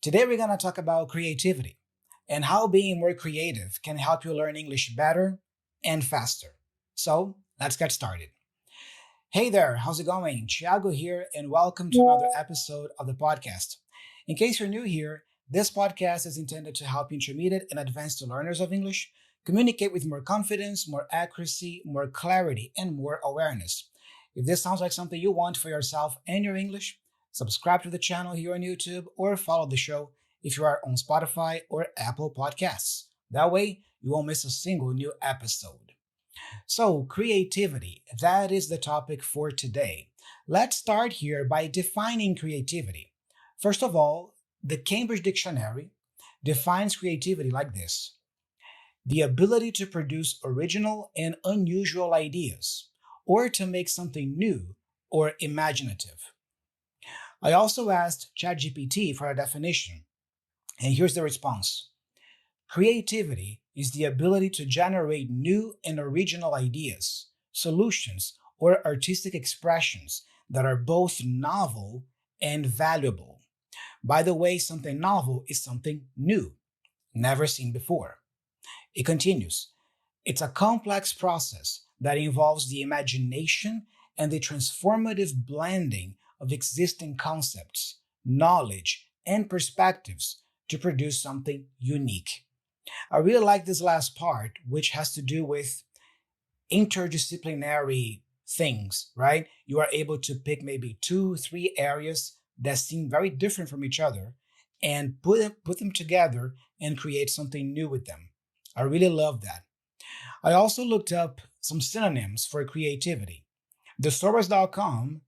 Today we're going to talk about creativity and how being more creative can help you learn English better and faster. So let's get started. Hey there, how's it going? Thiago here, and welcome to another episode of the podcast. In case you're new here, this podcast is intended to help intermediate and advanced learners of English communicate with more confidence, more accuracy, more clarity, and more awareness. If this sounds like something you want for yourself and your English, subscribe to the channel here on YouTube or follow the show if you are on Spotify or Apple Podcasts. That way, you won't miss a single new episode. So, creativity, that is the topic for today. Let's start here by defining creativity. First of all, the Cambridge Dictionary defines creativity like this: the ability to produce original and unusual ideas, or to make something new or imaginative. I also asked ChatGPT for a definition, and here's the response. Creativity is the ability to generate new and original ideas, solutions, or artistic expressions that are both novel and valuable. By the way, something novel is something new, never seen before. It continues. It's a complex process that involves the imagination and the transformative blending of existing concepts, knowledge, and perspectives to produce something unique. I really like this last part, which has to do with interdisciplinary things, right? You are able to pick maybe two, three areas that seem very different from each other and put them together and create something new with them. I really love that. I also looked up some synonyms for creativity. Thesaurus.com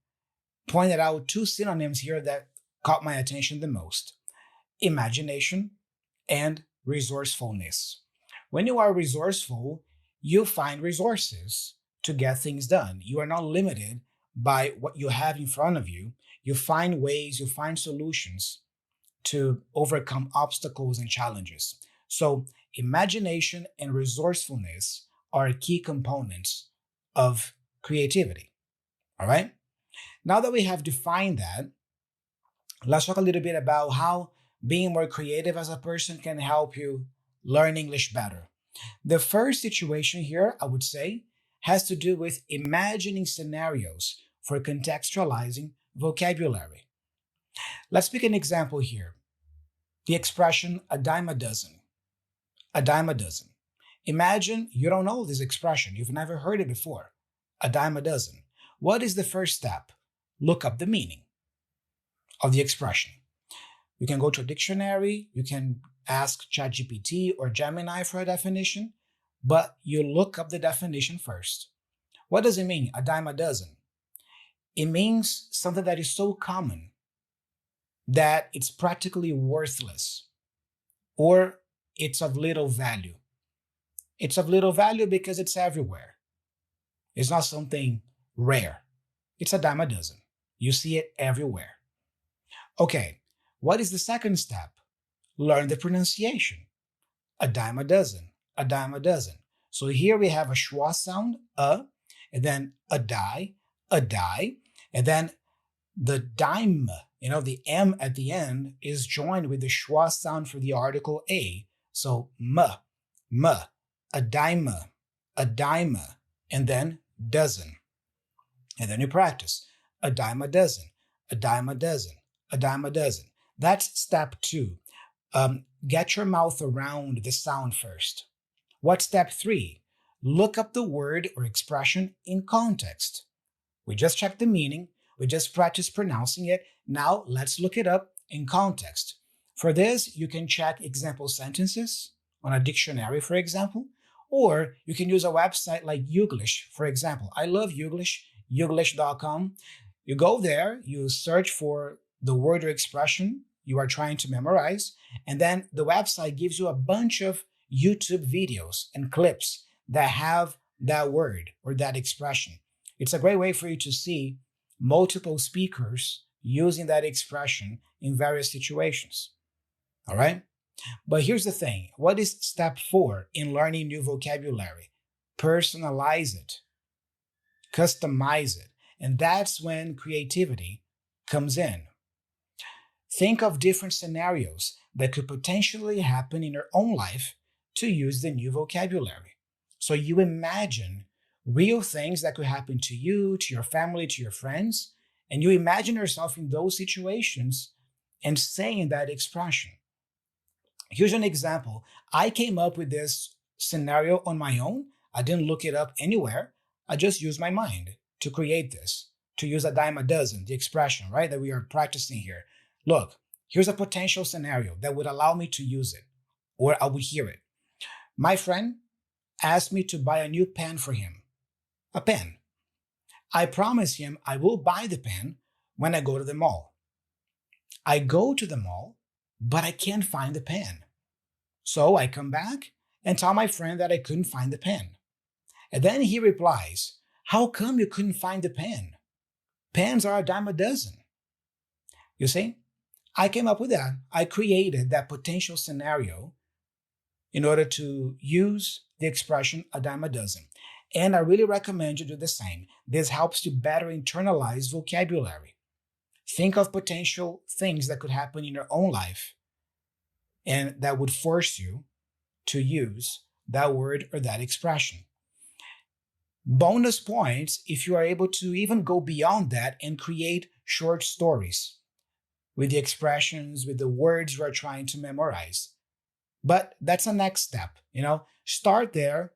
pointed out two synonyms here that caught my attention the most: imagination and resourcefulness. When you are resourceful, you find resources to get things done. You are not limited by what you have in front of you. You find ways, you find solutions to overcome obstacles and challenges. So, imagination and resourcefulness are key components of creativity. All right? Now that we have defined that, let's talk a little bit about how being more creative as a person can help you learn English better. The first situation here, I would say, has to do with imagining scenarios for contextualizing vocabulary. Let's pick an example here. The expression a dime a dozen. A dime a dozen. Imagine you don't know this expression. You've never heard it before. A dime a dozen. What is the first step? Look up the meaning of the expression. You can go to a dictionary, you can ask ChatGPT or Gemini for a definition, but you look up the definition first. What does it mean, a dime a dozen? It means something that is so common that it's practically worthless, or it's of little value. It's of little value because it's everywhere. It's not something rare. It's a dime a dozen. You see it everywhere. Okay, what is the second step? Learn the pronunciation. A dime a dozen, a dime a dozen. So here we have a schwa sound, and then a die, and then the dime, the M at the end is joined with the schwa sound for the article a. So m, a dime, and then dozen. And then you practice a dime a dozen, a dime a dozen, a dime a dozen. That's step 2. Get your mouth around the sound first. What's step 3? Look up the word or expression in context. We just checked the meaning. We just practiced pronouncing it. Now let's look it up in context. For this, you can check example sentences on a dictionary, for example, or you can use a website like Youglish, for example. I love Youglish, youglish.com. You go there, you search for the word or expression you are trying to memorize, and then the website gives you a bunch of YouTube videos and clips that have that word or that expression. It's a great way for you to see multiple speakers using that expression in various situations. All right? But here's the thing. What is step 4 in learning new vocabulary? Personalize it, customize it. And that's when creativity comes in. Think of different scenarios that could potentially happen in your own life to use the new vocabulary. So you imagine real things that could happen to you, to your family, to your friends, and you imagine yourself in those situations and saying that expression. Here's an example. I came up with this scenario on my own. I didn't look it up anywhere. I just used my mind to create this, to use a dime a dozen, the expression, right, that we are practicing here. Look, here's a potential scenario that would allow me to use it, or I would hear it. My friend asked me to buy a new pen for him, a pen. I promise him I will buy the pen when I go to the mall. I go to the mall, but I can't find the pen. So I come back and tell my friend that I couldn't find the pen. And then he replies, "How come you couldn't find the pen? Pens are a dime a dozen." You see, I came up with that. I created that potential scenario in order to use the expression a dime a dozen. And I really recommend you do the same. This helps you better internalize vocabulary. Think of potential things that could happen in your own life and that would force you to use that word or that expression. Bonus points if you are able to even go beyond that and create short stories with the expressions, with the words you are trying to memorize. But that's the next step. Start there,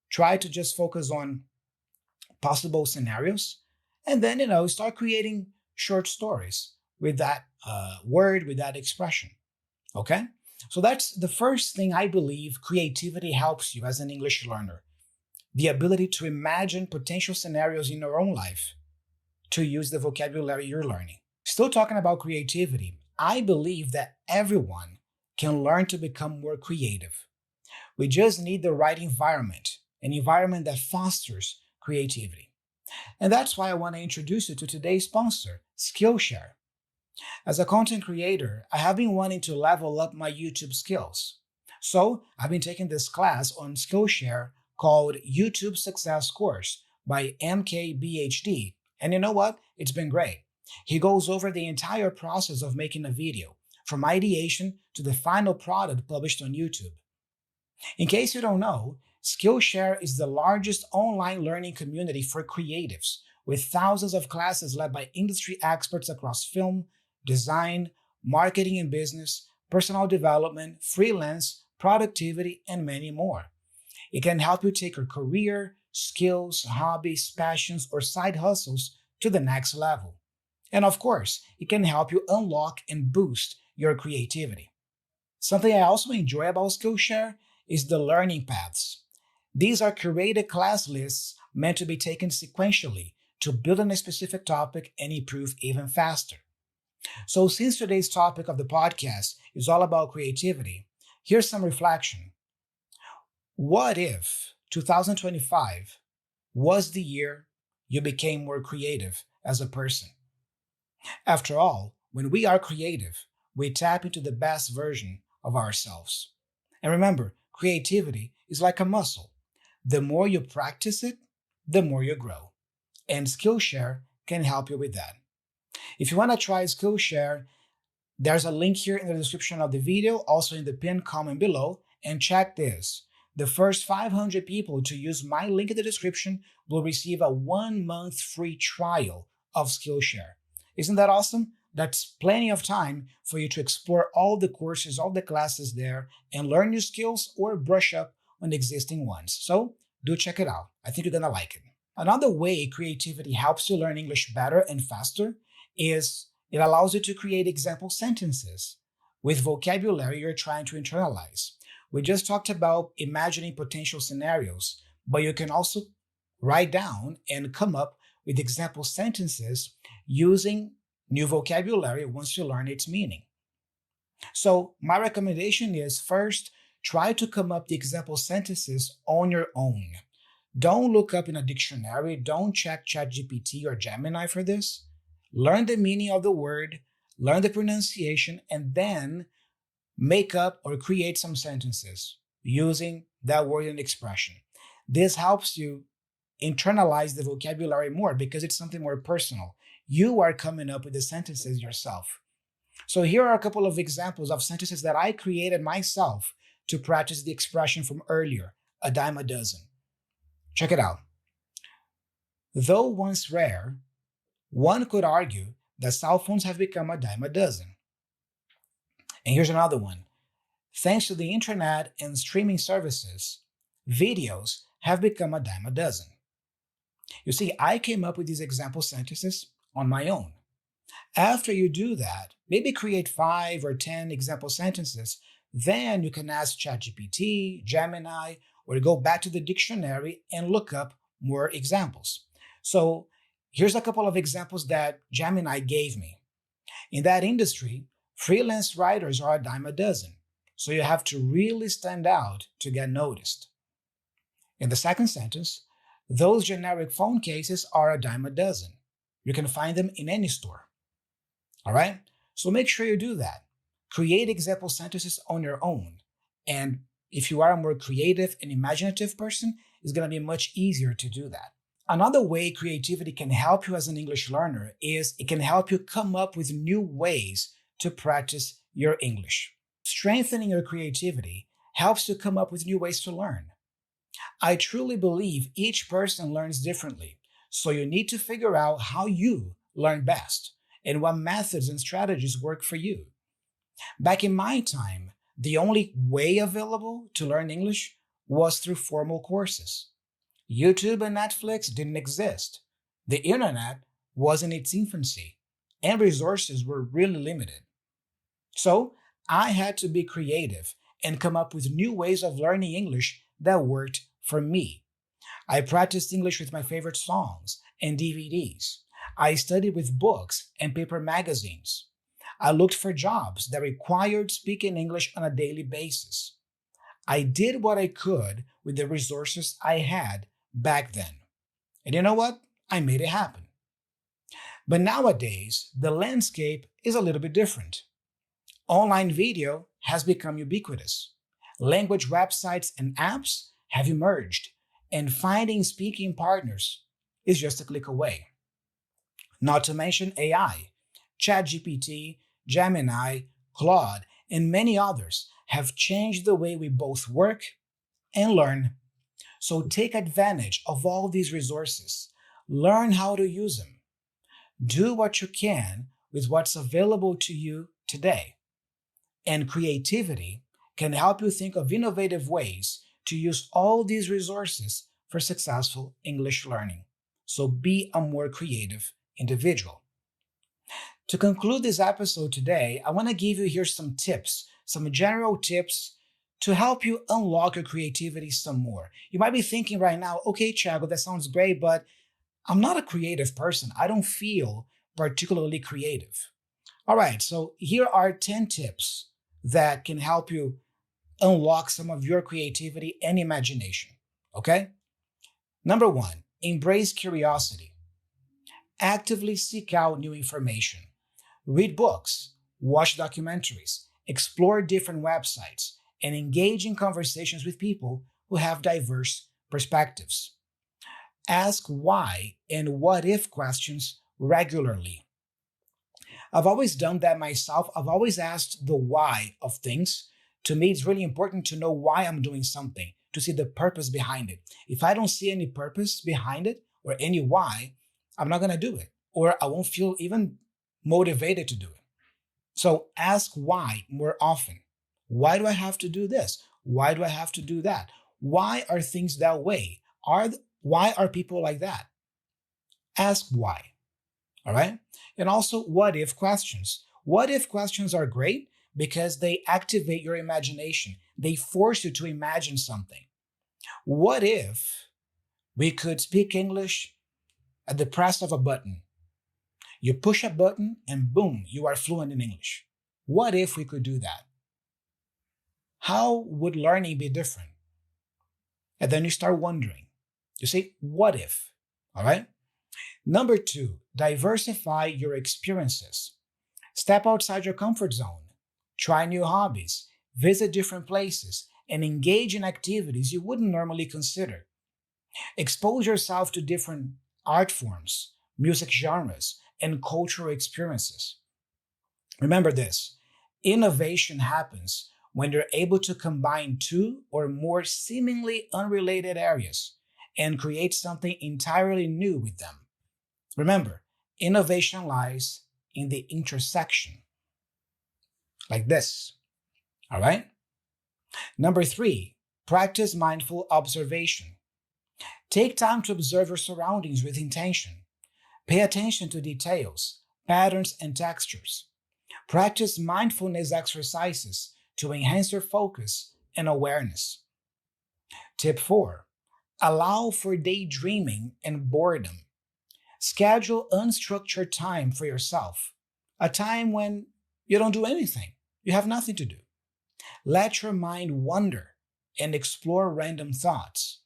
try to just focus on possible scenarios, and then, start creating short stories with that word, with that expression. Okay? So that's the first thing I believe creativity helps you as an English learner. The ability to imagine potential scenarios in your own life to use the vocabulary you're learning. Still talking about creativity, I believe that everyone can learn to become more creative. We just need the right environment, an environment that fosters creativity. And that's why I want to introduce you to today's sponsor, Skillshare. As a content creator, I have been wanting to level up my YouTube skills. So I've been taking this class on Skillshare called YouTube Success Course by MKBHD. And you know what? It's been great. He goes over the entire process of making a video, from ideation to the final product published on YouTube. In case you don't know, Skillshare is the largest online learning community for creatives, with thousands of classes led by industry experts across film, design, marketing and business, personal development, freelance, productivity, and many more. It can help you take your career, skills, hobbies, passions, or side hustles to the next level. And of course, it can help you unlock and boost your creativity. Something I also enjoy about Skillshare is the learning paths. These are curated class lists meant to be taken sequentially to build on a specific topic and improve even faster. So, since today's topic of the podcast is all about creativity, here's some reflection. What if 2025 was the year you became more creative as a person? After all, when we are creative, we tap into the best version of ourselves. And remember, creativity is like a muscle. The more you practice it, the more you grow. And Skillshare can help you with that. If you want to try Skillshare, there's a link here in the description of the video, also in the pinned comment below. And check this. The first 500 people to use my link in the description will receive a 1-month free trial of Skillshare. Isn't that awesome? That's plenty of time for you to explore all the courses, all the classes there, and learn new skills or brush up on existing ones. So do check it out. I think you're gonna like it. Another way creativity helps you learn English better and faster is it allows you to create example sentences with vocabulary you're trying to internalize. We just talked about imagining potential scenarios, but you can also write down and come up with example sentences using new vocabulary once you learn its meaning. So my recommendation is first, try to come up the example sentences on your own. Don't look up in a dictionary. Don't check ChatGPT or Gemini for this. Learn the meaning of the word, learn the pronunciation, and then make up or create some sentences using that word and expression. This helps you internalize the vocabulary more because it's something more personal. You are coming up with the sentences yourself. So here are a couple of examples of sentences that I created myself to practice the expression from earlier, a dime a dozen. Check it out. Though once rare, one could argue that cell phones have become a dime a dozen. And here's another one. Thanks to the internet and streaming services, videos have become a dime a dozen. You see, I came up with these example sentences on my own. After you do that, maybe create 5 or 10 example sentences. Then you can ask ChatGPT, Gemini, or go back to the dictionary and look up more examples. So here's a couple of examples that Gemini gave me. In that industry, freelance writers are a dime a dozen. So you have to really stand out to get noticed. In the second sentence, those generic phone cases are a dime a dozen. You can find them in any store. All right? So make sure you do that. Create example sentences on your own. And if you are a more creative and imaginative person, it's going to be much easier to do that. Another way creativity can help you as an English learner is it can help you come up with new ways to practice your English. Strengthening your creativity helps you come up with new ways to learn. I truly believe each person learns differently, so you need to figure out how you learn best and what methods and strategies work for you. Back in my time, the only way available to learn English was through formal courses. YouTube and Netflix didn't exist. The internet was in its infancy, and resources were really limited. So I had to be creative and come up with new ways of learning English that worked for me. I practiced English with my favorite songs and DVDs. I studied with books and paper magazines. I looked for jobs that required speaking English on a daily basis. I did what I could with the resources I had back then. And you know what? I made it happen. But nowadays, the landscape is a little bit different. Online video has become ubiquitous. Language websites and apps have emerged, and finding speaking partners is just a click away. Not to mention AI. ChatGPT, Gemini, Claude, and many others have changed the way we both work and learn. So take advantage of all these resources. Learn how to use them. Do what you can with what's available to you today. And creativity can help you think of innovative ways to use all these resources for successful English learning. So be a more creative individual. To conclude this episode today, I want to give you here some tips, some general tips to help you unlock your creativity some more. You might be thinking right now, okay, Thiago, that sounds great, but I'm not a creative person. I don't feel particularly creative. All right, so here are 10 tips that can help you unlock some of your creativity and imagination. Okay? Number 1, embrace curiosity. Actively seek out new information. Read books, watch documentaries, explore different websites, and engage in conversations with people who have diverse perspectives. Ask why and what if questions regularly. I've always done that myself. I've always asked the why of things. To me, it's really important to know why I'm doing something, to see the purpose behind it. If I don't see any purpose behind it or any why, I'm not going to do it, or I won't feel even motivated to do it. So ask why more often. Why do I have to do this? Why do I have to do that? Why are things that way? Why are people like that? Ask why. All right? And also, what if questions. What if questions are great because they activate your imagination. They force you to imagine something. What if we could speak English at the press of a button? You push a button and boom, you are fluent in English. What if we could do that? How would learning be different? And then you start wondering. You say, what if? All right? Number 2, diversify your experiences. Step outside your comfort zone. Try new hobbies, visit different places, and engage in activities you wouldn't normally consider. Expose yourself to different art forms, music genres, and cultural experiences. Remember this: innovation happens when you're able to combine two or more seemingly unrelated areas and create something entirely new with them. Remember, innovation lies in the intersection, like this. All right? Number three, practice mindful observation. Take time to observe your surroundings with intention. Pay attention to details, patterns, and textures. Practice mindfulness exercises to enhance your focus and awareness. Tip 4. Allow for daydreaming and boredom. Schedule unstructured time for yourself, a time when you don't do anything, you have nothing to do. Let your mind wander and explore random thoughts.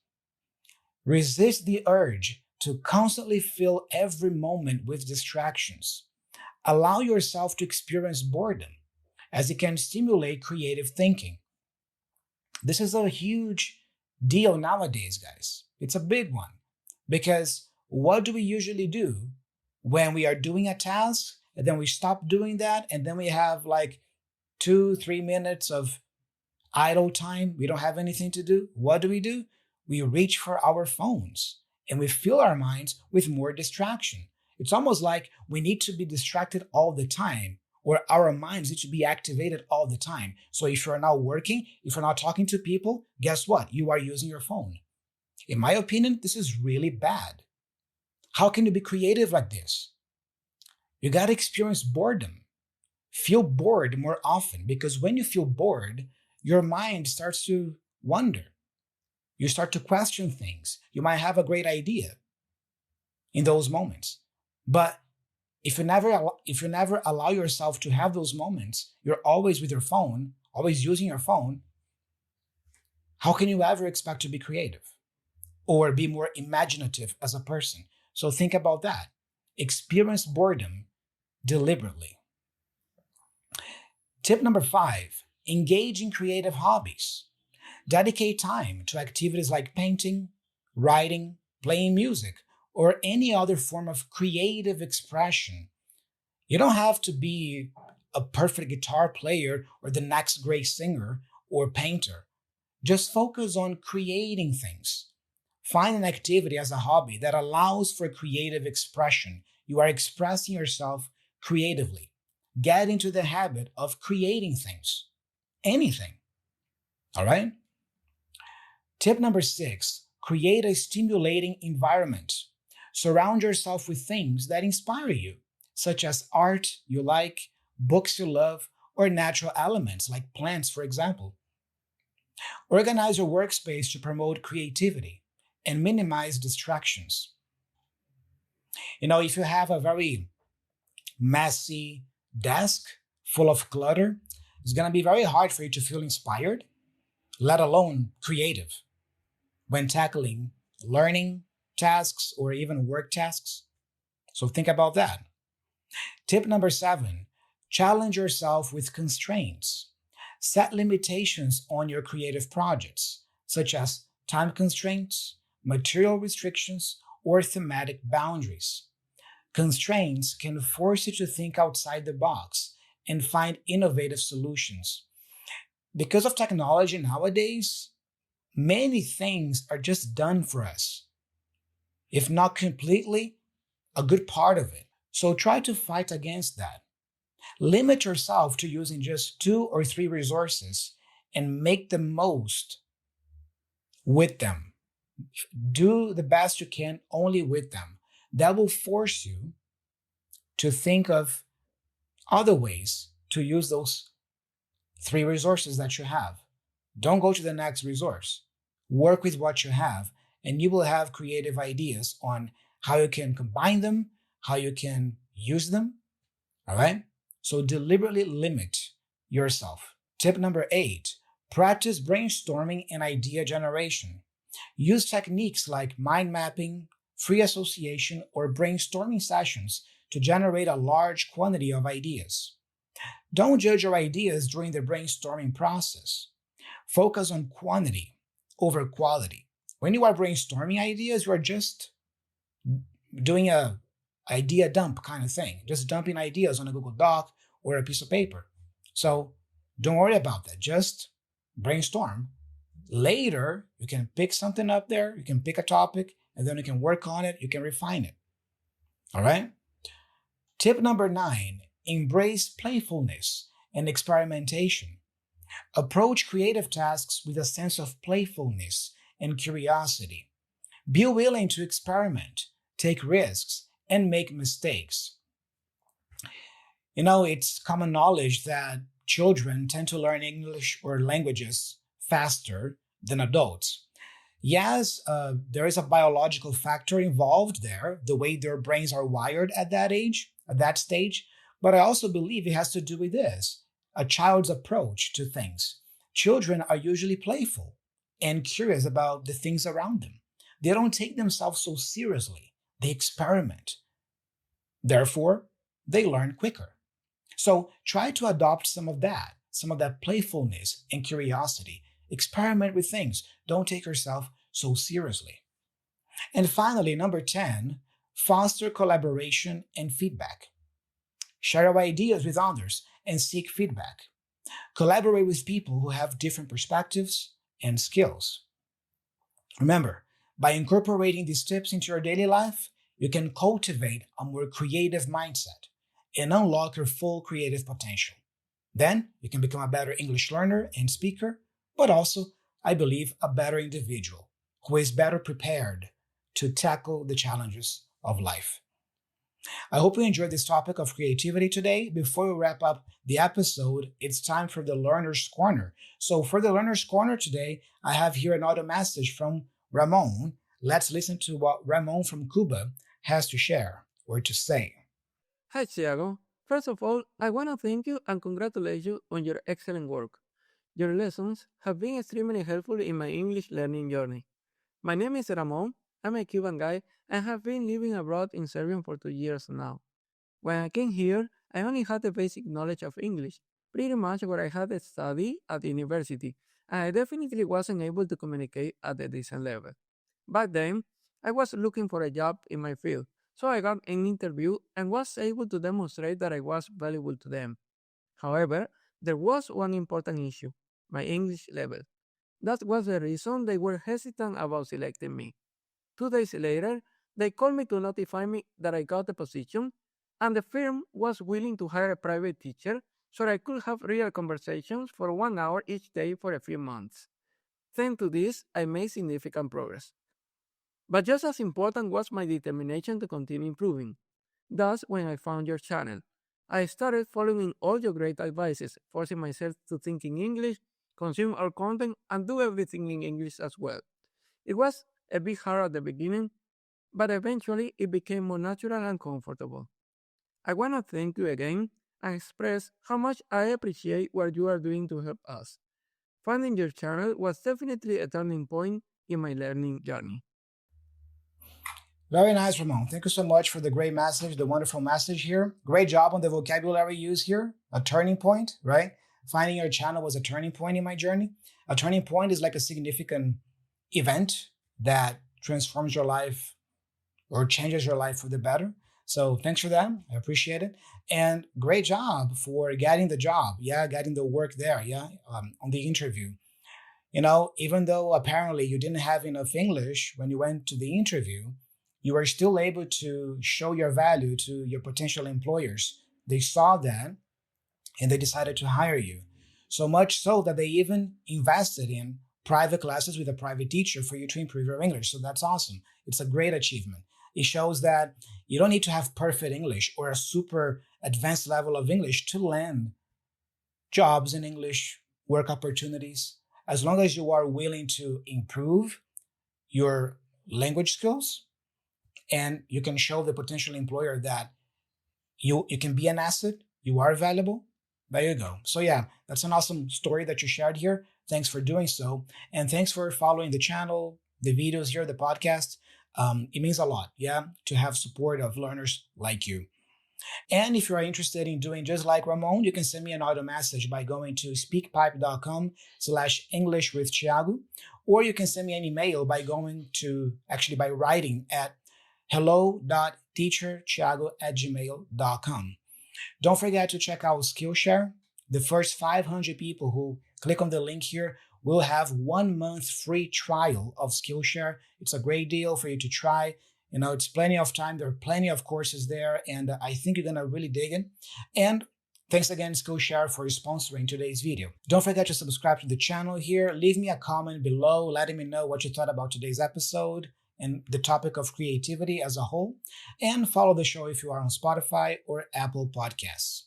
Resist the urge to constantly fill every moment with distractions. Allow yourself to experience boredom, as it can stimulate creative thinking. This is a huge deal nowadays, guys. It's a big one. Because what do we usually do when we are doing a task and then we stop doing that and then we have like 2, 3 minutes of idle time? We don't have anything to do. What do? We reach for our phones and we fill our minds with more distraction. It's almost like we need to be distracted all the time, or our minds need to be activated all the time. So if you're not working, if you're not talking to people, guess what? You are using your phone. In my opinion, this is really bad. How can you be creative like this? You got to experience boredom. Feel bored more often, because when you feel bored, your mind starts to wonder. You start to question things. You might have a great idea in those moments. But if you never allow yourself to have those moments, you're always with your phone, always using your phone, how can you ever expect to be creative or be more imaginative as a person? So think about that. Experience boredom deliberately. Tip number 5, engage in creative hobbies. Dedicate time to activities like painting, writing, playing music, or any other form of creative expression. You don't have to be a perfect guitar player or the next great singer or painter. Just focus on creating things. Find an activity as a hobby that allows for creative expression. You are expressing yourself creatively. Get into the habit of creating things, anything. All right? Tip number 6, create a stimulating environment. Surround yourself with things that inspire you, such as art you like, books you love, or natural elements like plants, for example. Organize your workspace to promote creativity and minimize distractions. If you have a very messy desk full of clutter, it's going to be very hard for you to feel inspired, let alone creative, when tackling learning tasks or even work tasks. So think about that. Tip number 7, challenge yourself with constraints. Set limitations on your creative projects, such as time constraints, material restrictions, or thematic boundaries. Constraints can force you to think outside the box and find innovative solutions. Because of technology nowadays, many things are just done for us. If not completely, a good part of it. So try to fight against that. Limit yourself to using just 2 or 3 resources and make the most with them. Do the best you can only with them. That will force you to think of other ways to use those 3 resources that you have. Don't go to the next resource. Work with what you have, and you will have creative ideas on how you can combine them, how you can use them. All right? So deliberately limit yourself. Tip number 8, practice brainstorming and idea generation. Use techniques like mind mapping, free association, or brainstorming sessions to generate a large quantity of ideas. Don't judge your ideas during the brainstorming process. Focus on quantity over quality. When you are brainstorming ideas, you are just doing a idea dump kind of thing, just dumping ideas on a Google Doc or a piece of paper. So don't worry about that. Just brainstorm. Later, you can pick something up there, you can pick a topic, and then you can work on it, you can refine it. All right? Tip number 9, embrace playfulness and experimentation. Approach creative tasks with a sense of playfulness and curiosity. Be willing to experiment, take risks, and make mistakes. It's common knowledge that children tend to learn English or languages faster than adults. Yes, there is a biological factor involved there, the way their brains are wired at that age, at that stage. But I also believe it has to do with this, a child's approach to things. Children are usually playful and curious about the things around them. They don't take themselves so seriously, they experiment. Therefore, they learn quicker. So try to adopt some of that playfulness and curiosity. Experiment with things. Don't take yourself so seriously. And finally, number 10, foster collaboration and feedback. Share your ideas with others and seek feedback. Collaborate with people who have different perspectives and skills. Remember, by incorporating these tips into your daily life, you can cultivate a more creative mindset and unlock your full creative potential. Then you can become a better English learner and speaker, but also, I believe, a better individual who is better prepared to tackle the challenges of life. I hope you enjoyed this topic of creativity today. Before we wrap up the episode, it's time for the Learner's Corner. So for the Learner's Corner today, I have here an audio message from Ramon. Let's listen to what Ramon from Cuba has to share or to say. Hi, Thiago. First of all, I want to thank you and congratulate you on your excellent work. Your lessons have been extremely helpful in my English learning journey. My name is Ramon. I'm a Cuban guy and have been living abroad in Serbia for 2 years now. When I came here, I only had the basic knowledge of English, pretty much what I had studied at the university, and I definitely wasn't able to communicate at a decent level. Back then, I was looking for a job in my field, so I got an interview and was able to demonstrate that I was valuable to them. However, there was one important issue: my English level. That was the reason they were hesitant about selecting me. 2 days later, they called me to notify me that I got the position, and the firm was willing to hire a private teacher so I could have real conversations for 1 hour each day for a few months. Thanks to this, I made significant progress. But just as important was my determination to continue improving. Thus, when I found your channel, I started following all your great advices, forcing myself to think in English, consume our content, and do everything in English as well. It was a bit hard at the beginning, but eventually it became more natural and comfortable. I want to thank you again and express how much I appreciate what you are doing to help us. Finding your channel was definitely a turning point in my learning journey. Very nice, Ramon. Thank you so much for the great message, the wonderful message here. Great job on the vocabulary used here. A turning point, right? Finding your channel was a turning point in my journey. A turning point is like a significant event that transforms your life or changes your life for the better. So thanks for that. I appreciate it. And great job for getting the job. Yeah, getting the work there. Yeah, on the interview. Even though apparently you didn't have enough English when you went to the interview, you were still able to show your value to your potential employers. They saw that and they decided to hire you. So much so that they even invested in private classes with a private teacher for you to improve your English. So that's awesome. It's a great achievement. It shows that you don't need to have perfect English or a super advanced level of English to land jobs in English, work opportunities. As long as you are willing to improve your language skills and you can show the potential employer that you can be an asset, you are valuable, there you go. So yeah, that's an awesome story that you shared here. Thanks for doing so. And thanks for following the channel, the videos here, the podcast. It means a lot, yeah, to have support of learners like you. And if you are interested in doing just like Ramon, you can send me an audio message by going to speakpipe.com/English with Thiago, or you can send me an email by by writing at hello.teacherthiago@gmail.com. Don't forget to check out Skillshare. The first 500 people who click on the link here will have 1 month free trial of Skillshare. It's a great deal for you to try. It's plenty of time. There are plenty of courses there, and I think you're gonna really dig it. And thanks again, Skillshare, for sponsoring today's video. Don't forget to subscribe to the channel here. Leave me a comment below letting me know what you thought about today's episode and the topic of creativity as a whole. And follow the show if you are on Spotify or Apple Podcasts.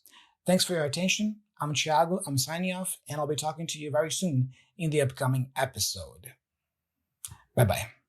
Thanks for your attention. I'm Thiago. I'm signing off, and I'll be talking to you very soon in the upcoming episode. Bye-bye.